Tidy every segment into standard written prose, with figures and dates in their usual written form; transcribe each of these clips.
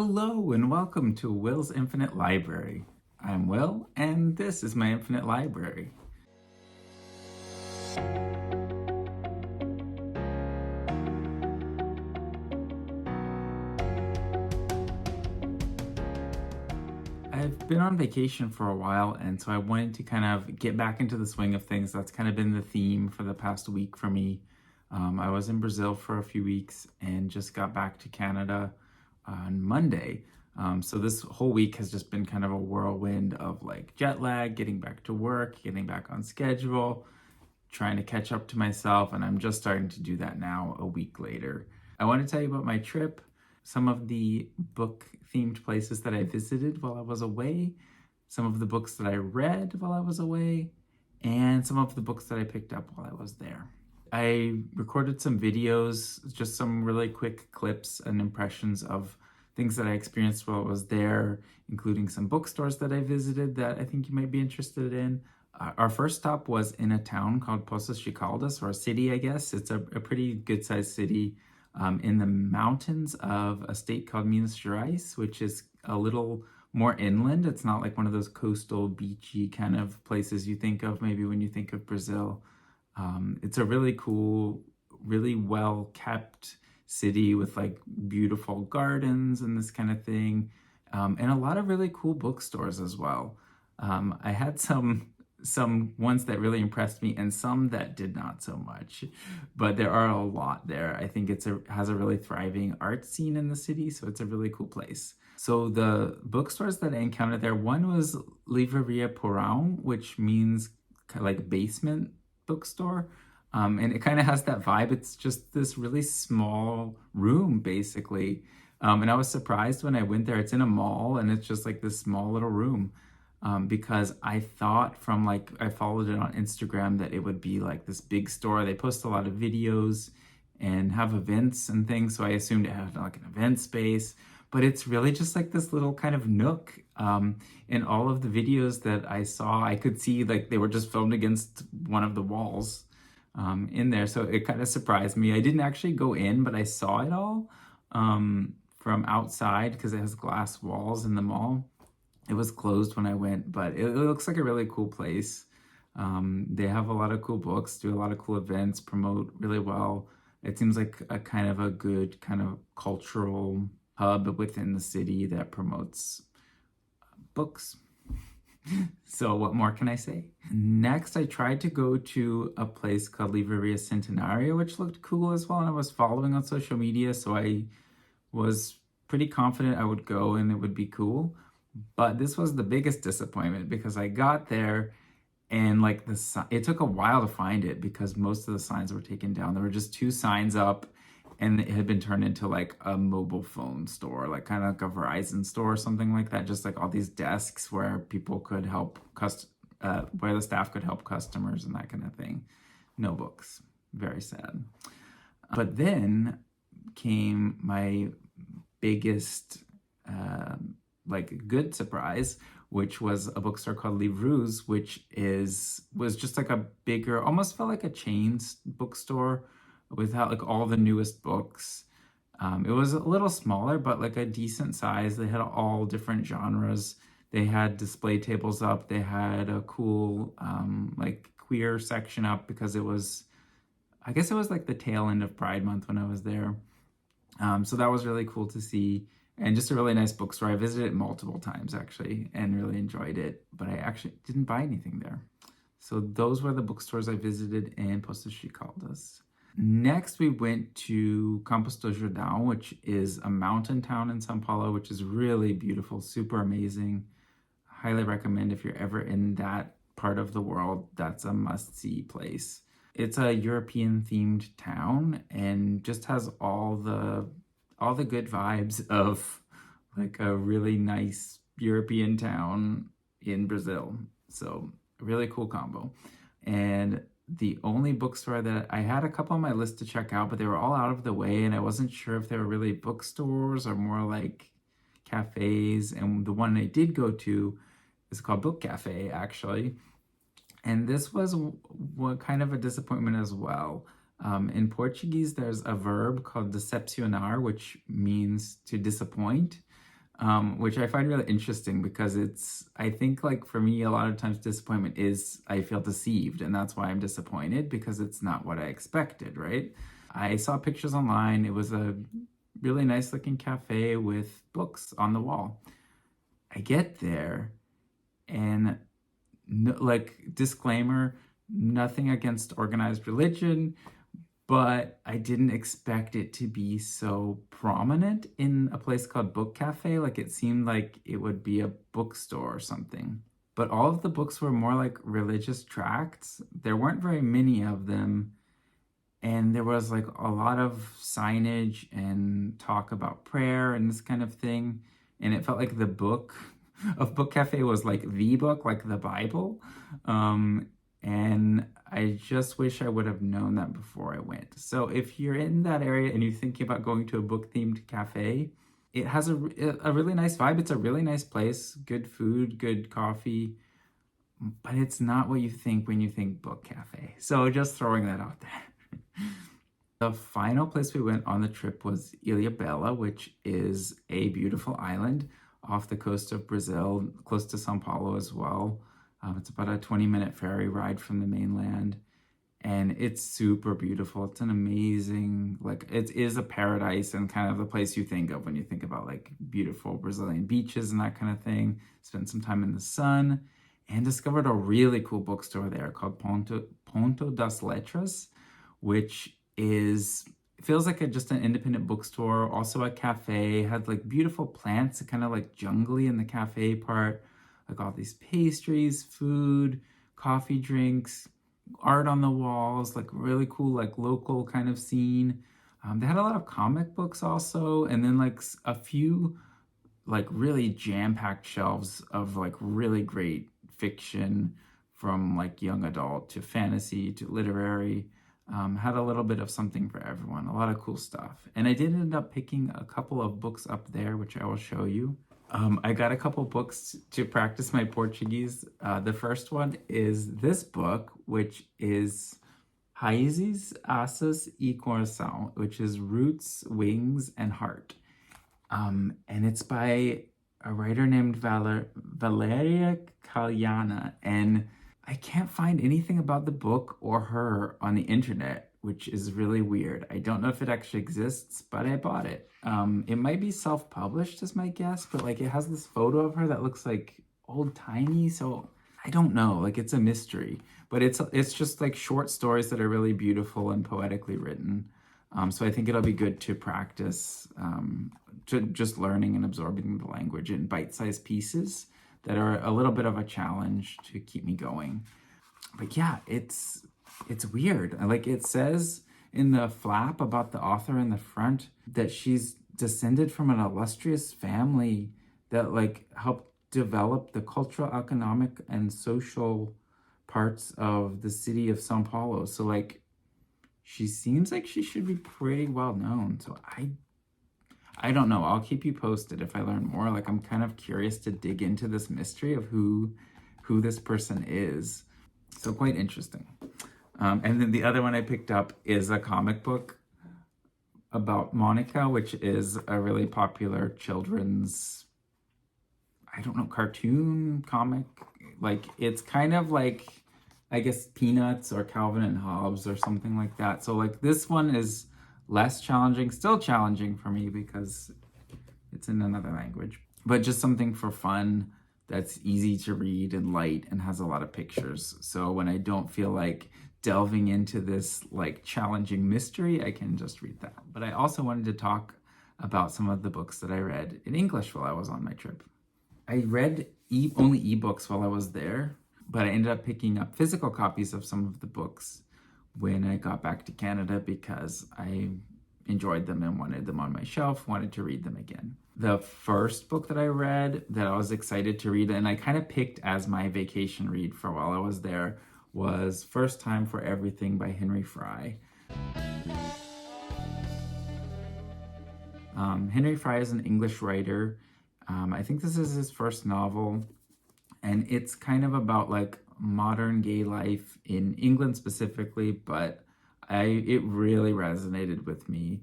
Hello and welcome to Will's Infinite Library. I'm Will and this is my Infinite Library. I've been on vacation for a while, and so I wanted to kind of get back into the swing of things. That's kind of been the theme for the past week for me. I was in Brazil for a few weeks and just got back to Canada on Monday. So this whole week has just been kind of a whirlwind of like jet lag, getting back to work, getting back on schedule, trying to catch up to myself, and I'm just starting to do that now a week later. I want to tell you about my trip, some of the book-themed places that I visited while I was away, some of the books that I read while I was away, and some of the books that I picked up while I was there. I recorded some videos, just some really quick clips and impressions of things that I experienced while I was there, including some bookstores that I visited that I think you might be interested in. Our first stop was in a town called Poços de Caldas, or a city, I guess. It's a pretty good-sized city in the mountains of a state called Minas Gerais, which is a little more inland. It's not like one of those coastal, beachy kind of places you think of maybe when you think of Brazil. It's a really cool, really well-kept city with like beautiful gardens and this kind of thing, and a lot of really cool bookstores as well. I had some ones that really impressed me and some that did not so much, but there are a lot there. I think has a really thriving art scene in the city, so it's a really cool place. So the bookstores that I encountered there, one was Livraria Porão, which means kind of like basement bookstore. And it kind of has that vibe. It's just this really small room, basically. And I was surprised when I went there. It's in a mall, and it's just like this small little room. Because I thought from like, I followed it on Instagram that it would be like this big store. They post a lot of videos and have events and things. So I assumed it had like an event space, but it's really just like this little kind of nook. In all of the videos that I saw, I could see like they were just filmed against one of the walls in there. So it kind of surprised me. I didn't actually go in, but I saw it all from outside because it has glass walls in the mall. It was closed when I went, but it looks like a really cool place. They have a lot of cool books, do a lot of cool events, promote really well. It seems like a kind of a good kind of cultural hub within the city that promotes books. So what more can I say? Next, I tried to go to a place called Livraria Centenario, which looked cool as well, and I was following on social media, so I was pretty confident I would go and it would be cool. But this was the biggest disappointment because I got there and like it took a while to find it because most of the signs were taken down. There were just two signs up, and it had been turned into like a mobile phone store, like kind of like a Verizon store or something like that. Just like all these desks where people could help where the staff could help customers and that kind of thing. No books. Very sad. But then came my biggest like good surprise, which was a bookstore called Livrus, which was just like a bigger, almost felt like a chain bookstore without like all the newest books. It was a little smaller, but like a decent size. They had all different genres. They had display tables up. They had a cool like queer section up because I guess it was like the tail end of Pride Month when I was there. So that was really cool to see. And just a really nice bookstore. I visited it multiple times actually and really enjoyed it, but I actually didn't buy anything there. So those were the bookstores I visited in Poços de Caldas. Next, we went to Campos do Jordão, which is a mountain town in São Paulo, which is really beautiful, super amazing. Highly recommend if you're ever in that part of the world. That's a must-see place. It's a European-themed town and just has all the good vibes of like a really nice European town in Brazil. So really cool combo. And the only bookstore that I had a couple on my list to check out, but they were all out of the way and I wasn't sure if they were really bookstores or more like cafes. And the one I did go to is called Book Cafe actually. And this was what kind of a disappointment as well. In Portuguese, there's a verb called decepcionar, which means to disappoint. which I find really interesting because I think like for me, a lot of times disappointment is I feel deceived, and that's why I'm disappointed because it's not what I expected, right? I saw pictures online. It was a really nice looking cafe with books on the wall. I get there and no, like disclaimer, nothing against organized religion, but I didn't expect it to be so prominent in a place called Book Cafe. Like it seemed like it would be a bookstore or something. But all of the books were more like religious tracts. There weren't very many of them. And there was like a lot of signage and talk about prayer and this kind of thing. And it felt like the book of Book Cafe was like the book, like the Bible. And I just wish I would have known that before I went. So if you're in that area and you're thinking about going to a book themed cafe, it has a really nice vibe. It's a really nice place, good food, good coffee, but it's not what you think when you think book cafe. So just throwing that out there. The final place we went on the trip was Ilhabela, which is a beautiful island off the coast of Brazil, close to Sao Paulo as well. It's about a 20-minute ferry ride from the mainland, and it's super beautiful. It's an amazing, like, it is a paradise and kind of the place you think of when you think about like beautiful Brazilian beaches and that kind of thing. Spent some time in the sun and discovered a really cool bookstore there called Ponto das Letras, which feels like just an independent bookstore, also a cafe, had like beautiful plants, kind of like jungly in the cafe part, like all these pastries, food, coffee, drinks, art on the walls, like really cool, like local kind of scene. They had a lot of comic books also, and then like a few like really jam-packed shelves of like really great fiction from like young adult to fantasy to literary. Had a little bit of something for everyone, a lot of cool stuff. And I did end up picking a couple of books up there, which I will show you. I got a couple books to practice my Portuguese. The first one is this book, which is Raízes, Asas e Coração, which is Roots, Wings, and Heart. And it's by a writer named Valeria Kalyana. And I can't find anything about the book or her on the internet, which is really weird. I don't know if it actually exists, but I bought it. It might be self-published is my guess, but like it has this photo of her that looks like old-timey, so I don't know. Like it's a mystery, but it's just like short stories that are really beautiful and poetically written. So I think it'll be good to practice just learning and absorbing the language in bite-sized pieces that are a little bit of a challenge to keep me going. But yeah, it's weird. Like it says in the flap about the author in the front that she's descended from an illustrious family that like helped develop the cultural, economic, and social parts of the city of Sao Paulo. So like she seems like she should be pretty well known. So I don't know. I'll keep you posted if I learn more. Like I'm kind of curious to dig into this mystery of who this person is. So quite interesting. And then the other one I picked up is a comic book about Monica, which is a really popular children's, I don't know, cartoon comic. Like it's kind of like, I guess, Peanuts or Calvin and Hobbes or something like that. So like this one is less challenging, still challenging for me because it's in another language, but just something for fun that's easy to read and light and has a lot of pictures. So when I don't feel like delving into this like challenging mystery, I can just read that. But I also wanted to talk about some of the books that I read in English while I was on my trip. I read only ebooks while I was there, but I ended up picking up physical copies of some of the books when I got back to Canada because I enjoyed them and wanted them on my shelf, wanted to read them again. The first book that I read that I was excited to read, and I kind of picked as my vacation read for while I was there, was First Time for Everything by Henry Fry. Henry Fry is an English writer. I think this is his first novel, and it's kind of about like modern gay life in England specifically, but it really resonated with me.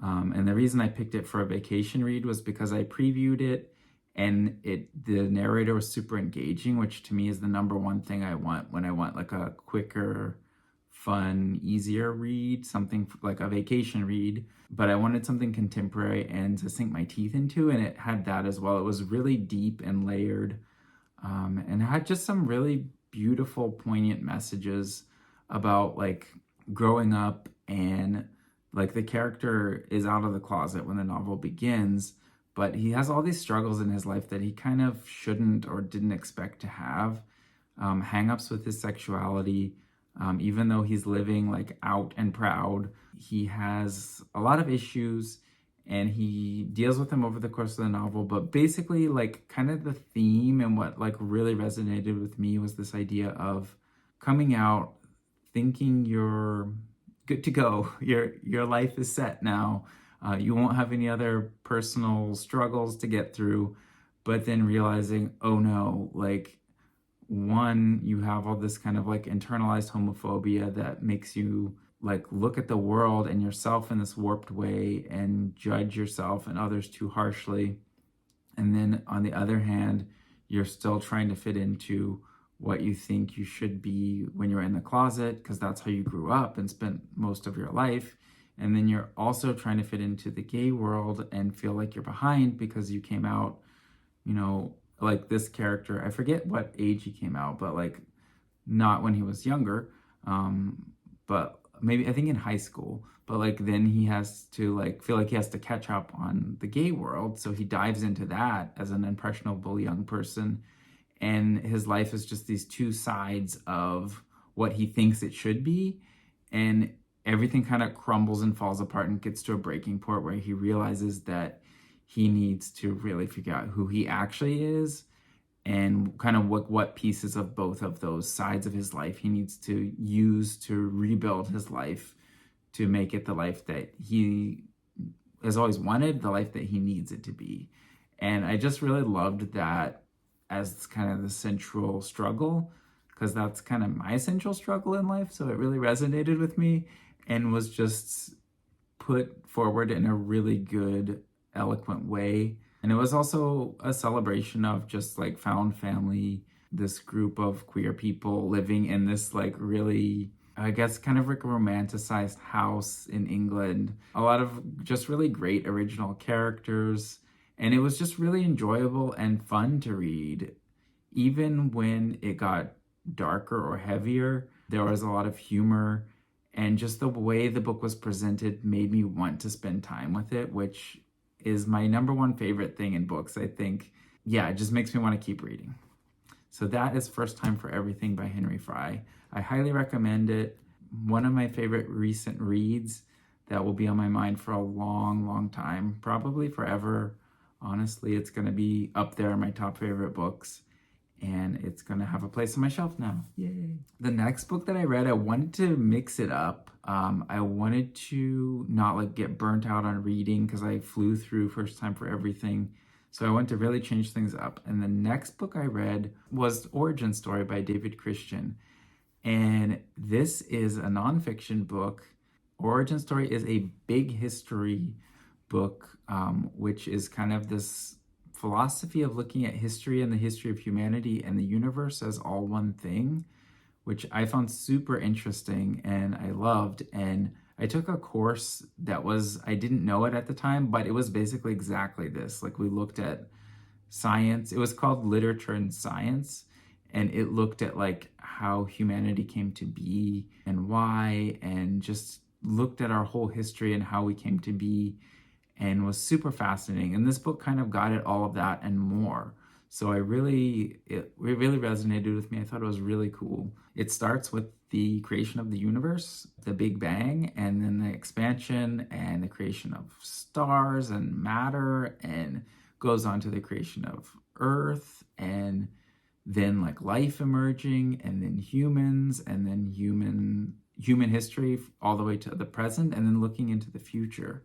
And the reason I picked it for a vacation read was because I previewed it and the narrator was super engaging, which to me is the number one thing I want when I want like a quicker, fun, easier read, something like a vacation read. But I wanted something contemporary and to sink my teeth into, and it had that as well. It was really deep and layered, and had just some really beautiful, poignant messages about like growing up, and like the character is out of the closet when the novel begins, but he has all these struggles in his life that he kind of shouldn't or didn't expect to have. Hang-ups with his sexuality, even though he's living like out and proud, he has a lot of issues, and he deals with them over the course of the novel. But basically, like, kind of the theme and what like really resonated with me was this idea of coming out, thinking you're good to go, your life is set now, you won't have any other personal struggles to get through, but then realizing, oh no, like, one, you have all this kind of like internalized homophobia that makes you like look at the world and yourself in this warped way and judge yourself and others too harshly. And then on the other hand, you're still trying to fit into what you think you should be when you're in the closet, because that's how you grew up and spent most of your life. And then you're also trying to fit into the gay world and feel like you're behind because you came out, you know, like this character, I forget what age he came out, but like not when he was younger, but maybe I think in high school. But like then he has to like feel like he has to catch up on the gay world, so he dives into that as an impressionable young person, and his life is just these two sides of what he thinks it should be, and everything kind of crumbles and falls apart and gets to a breaking point where he realizes that he needs to really figure out who he actually is, and kind of what pieces of both of those sides of his life he needs to use to rebuild his life to make it the life that he has always wanted, the life that he needs it to be. And I just really loved that as kind of the central struggle, because that's kind of my central struggle in life. So it really resonated with me and was just put forward in a really good, eloquent way. And it was also a celebration of just like found family, this group of queer people living in this like really, I guess, kind of like a romanticized house in England. A lot of just really great original characters. And it was just really enjoyable and fun to read. Even when it got darker or heavier, there was a lot of humor. And just the way the book was presented made me want to spend time with it, which is my number one favorite thing in books, I think. Yeah, it just makes me want to keep reading. So that is First Time for Everything by Henry Fry. I highly recommend it. One of my favorite recent reads that will be on my mind for a long, long time, probably forever. Honestly, it's going to be up there in my top favorite books, and it's going to have a place on my shelf now. Yay. The next book that I read, I wanted to mix it up. I wanted to not like get burnt out on reading because I flew through First Time for Everything. So I wanted to really change things up. And the next book I read was Origin Story by David Christian. And this is a nonfiction book. Origin Story is a big history book, which is kind of this philosophy of looking at history and the history of humanity and the universe as all one thing, which I found super interesting and I loved. And I took a course that I didn't know it at the time, but it was basically exactly this. Like, we looked at science. It was called Literature and Science. And it looked at like how humanity came to be and why, and just looked at our whole history and how we came to be, and was super fascinating. And this book kind of got at all of that and more. So it really resonated with me. I thought it was really cool. It starts with the creation of the universe, the Big Bang, and then the expansion and the creation of stars and matter, and goes on to the creation of Earth, and then like life emerging, and then humans, and then human history all the way to the present, and then looking into the future.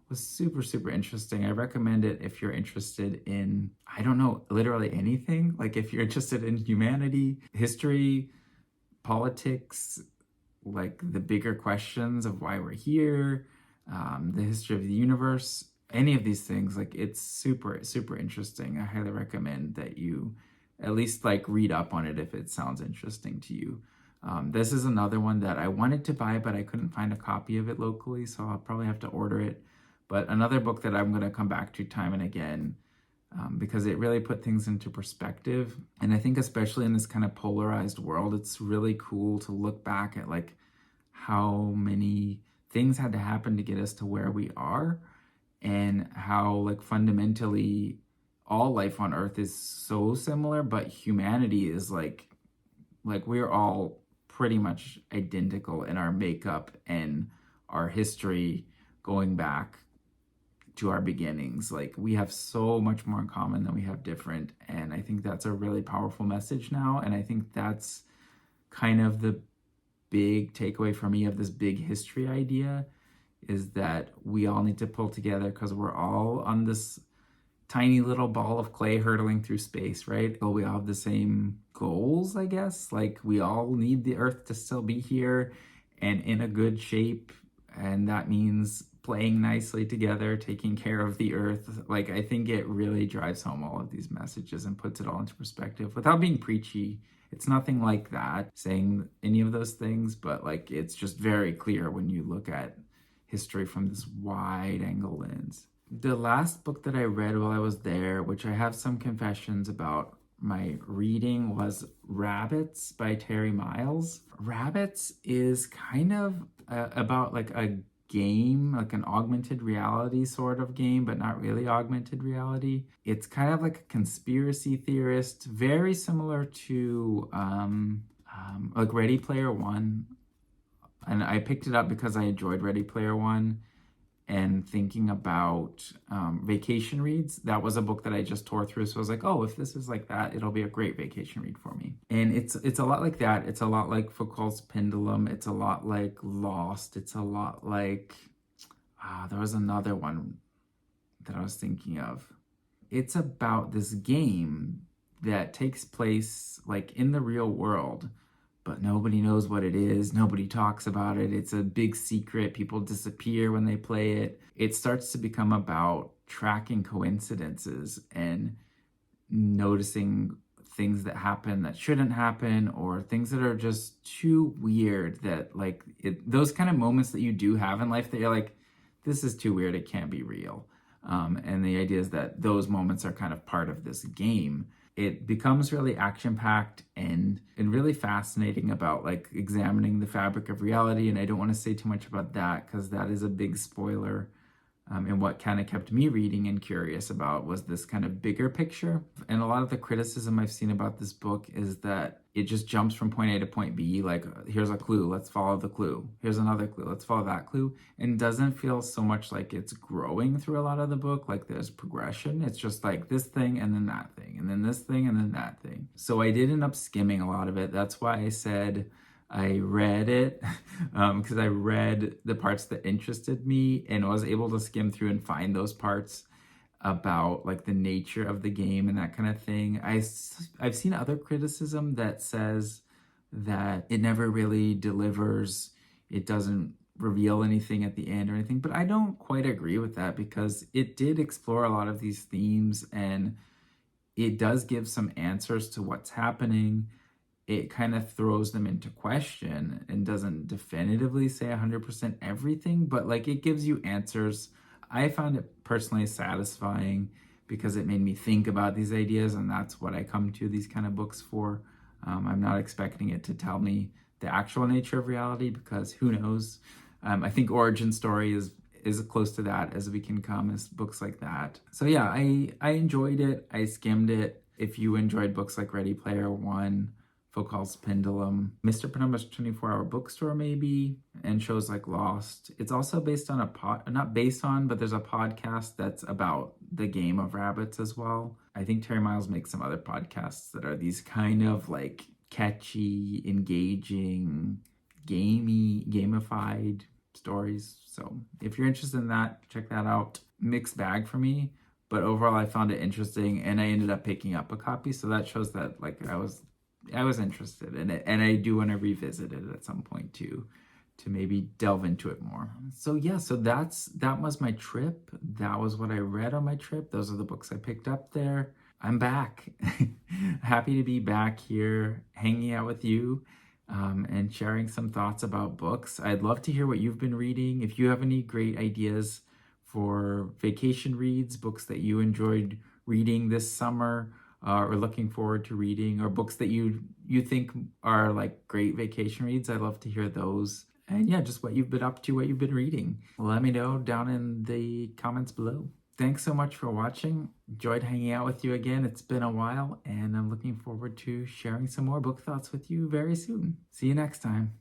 Was super, super interesting. I recommend it if you're interested in, I don't know, literally anything. Like if you're interested in humanity, history, politics, like the bigger questions of why we're here, the history of the universe. any of these things, like it's super, super interesting. I highly recommend that you at least like read up on it if it sounds interesting to you. This is another one that I wanted to buy, but I couldn't find a copy of it locally, so I'll probably have to order it. But another book that I'm going to come back to time and again, because it really put things into perspective. And I think especially in this kind of polarized world, it's really cool to look back at like how many things had to happen to get us to where we are, and how like fundamentally all life on earth is so similar, but humanity is like we're all pretty much identical in our makeup and our history going back to our beginnings. Like we have so much more in common than we have different. And I think that's a really powerful message now. And I think that's kind of the big takeaway for me of this big history idea, is that we all need to pull together because we're all on this tiny little ball of clay hurtling through space, right? Well, we all have the same goals, I guess. Like we all need the earth to still be here and in a good shape. And that means playing nicely together, taking care of the earth. Like I think it really drives home all of these messages and puts it all into perspective without being preachy. It's nothing like that, saying any of those things, but like it's just very clear when you look at history from this wide angle lens. The last book that I read while I was there, which I have some confessions about my reading, was Rabbits by Terry Miles. Rabbits is kind of about like a game, like an augmented reality sort of game, but not really augmented reality. It's kind of like a conspiracy theorist, very similar to like Ready Player One. And I picked it up because I enjoyed Ready Player One. And thinking about vacation reads, that was a book that I just tore through. So I was like, oh, if this is like that, it'll be a great vacation read for me. And it's a lot like that. It's a lot like Foucault's Pendulum. It's a lot like Lost. It's a lot like, there was another one that I was thinking of. It's about this game that takes place like in the real world, but nobody knows what it is. Nobody talks about it. It's a big secret. People disappear when they play it. It starts to become about tracking coincidences and noticing things that happen that shouldn't happen, or things that are just too weird that like those kind of moments that you do have in life that you're like, this is too weird. It can't be real. And the idea is that those moments are kind of part of this game. It becomes really action-packed and really fascinating about like examining the fabric of reality. And I don't want to say too much about that because that is a big spoiler. And what kind of kept me reading and curious about was this kind of bigger picture. And a lot of the criticism I've seen about this book is that it just jumps from point A to point B. Like, here's a clue, let's follow the clue. Here's another clue, let's follow that clue. And doesn't feel so much like it's growing through a lot of the book, like there's progression. It's just like this thing and then that thing, and then this thing and then that thing. So I did end up skimming a lot of it. That's why I said I read it, because I read the parts that interested me and was able to skim through and find those parts about like the nature of the game and that kind of thing. I've seen other criticism that says that it never really delivers. It doesn't reveal anything at the end or anything, but I don't quite agree with that because it did explore a lot of these themes and it does give some answers to what's happening. It kind of throws them into question and doesn't definitively say 100% everything, but like it gives you answers. I found it personally satisfying because it made me think about these ideas, and that's what I come to these kind of books for. I'm not expecting it to tell me the actual nature of reality because who knows? I think origin story is as close to that as we can come as books like that. So yeah, I enjoyed it. I skimmed it. If you enjoyed books like Ready Player One, Foucault's Pendulum, Mr. Penumbra's 24-Hour Bookstore maybe, and shows like Lost. It's also based on not based on, but there's a podcast that's about the game of rabbits as well. I think Terry Miles makes some other podcasts that are these kind of like catchy, engaging, gamified stories. So if you're interested in that, check that out. Mixed bag for me, but overall I found it interesting and I ended up picking up a copy. So that shows that like I was interested in it, and I do want to revisit it at some point too, to maybe delve into it more. So yeah, so that was my trip. That was what I read on my trip. Those are the books I picked up there. I'm back. Happy to be back here hanging out with you and sharing some thoughts about books. I'd love to hear what you've been reading. If you have any great ideas for vacation reads, books that you enjoyed reading this summer, or looking forward to reading, or books that you think are like great vacation reads, I'd love to hear those. And yeah, just what you've been up to, what you've been reading. Let me know down in the comments below. Thanks so much for watching. Enjoyed hanging out with you again. It's been a while, and I'm looking forward to sharing some more book thoughts with you very soon. See you next time.